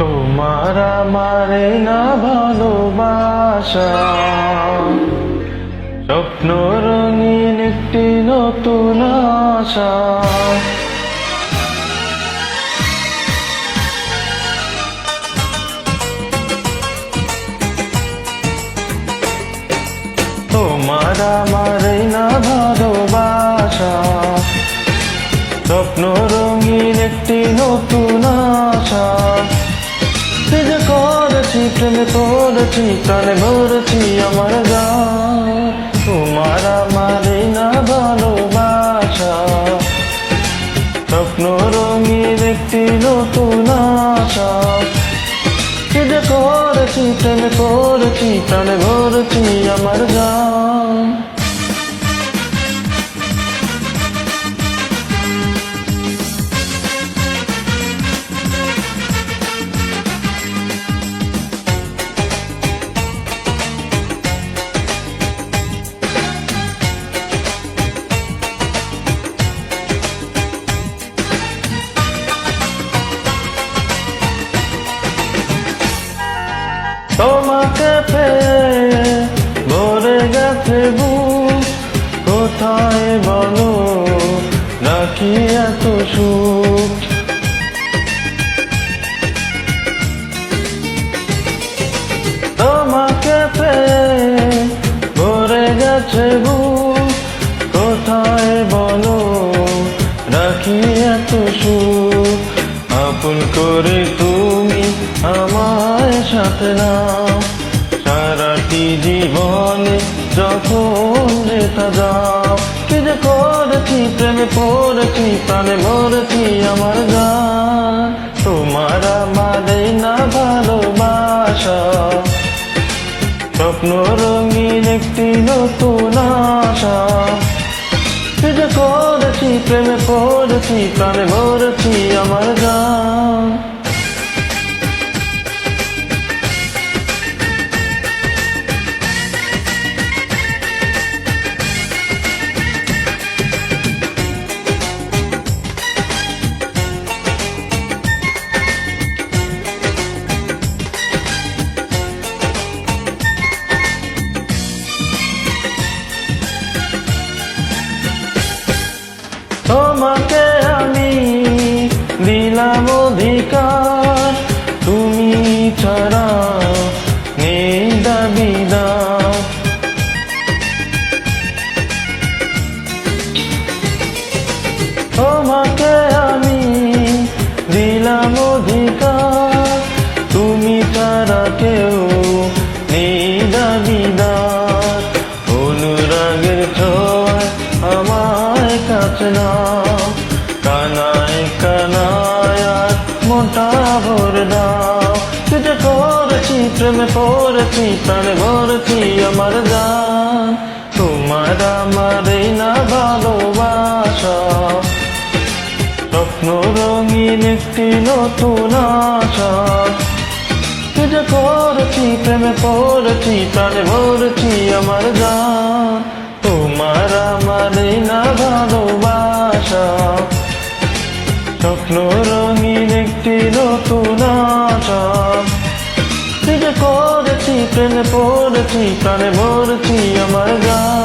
তোমার আমারে না ভালোবাসা, স্বপ্ন রঙিন একটি নতুন আশা। তোমার আমারে না ভালোবাসা, স্বপ্ন রঙিন একটি নতুন আশা। যে করেছি প্রেমে পড়েছি, প্রাণে ভরেছি আমার গান। তোমার আমারে না ভালোবাসা, স্বপ্ন রঙিন একটি নতুন আশা। যে করেছি প্রেমে পড়েছি, প্রাণে ভরেছি আমার গান। তোমাকে পেয়ে ভরে গেছে বুক, কোথায় বলো নাকি এত সুখ। তোমাকে পেয়ে ভরে গেছে বুক, কোথায় বলো নাকি এত সুখ। আপন করে তুমি আমার সাথে নাও, সারাটি জীবনে যখন রেখা যাও। কি যে করেছি প্রেমে পড়েছি, প্রাণে মরেছি আমার গান। তোমার আমারে না ভালোবাসা, স্বপ্ন রঙিন একটি নতুন আশা। কি যে করেছি প্রেমে পড়েছি, প্রাণে মরেছি আমার গান। তোমাকে আমি দিলাম অধিকার, তুমি ছাড়া নেই দাবিদার। তোমাকে আমি দিলাম অধিকার, তুমি ছাড়া কেউ নেই দাবিদার। অনুরাগের ছোঁয়ায় আমায় কাছে নাও, কানায় কানায় আর মোটা ভর দাও। কি যে করেছি প্রেমে পড়েছি, প্রাণে ভরেছি আমার গান। তোমার আমারে না ভালোবাসা, স্বপ্ন রঙিন একটি নতুন আশা। কি যে করেছি প্রেমে পড়েছি, প্রাণে ভরেছি আমার গান। তোমার আমারে না ভালোবাসা, স্বপ্ন রঙিন একটি নতুন আশা। কি যে করেছি প্রেমে পড়েছি, প্রাণে ভরেছি আমার গান।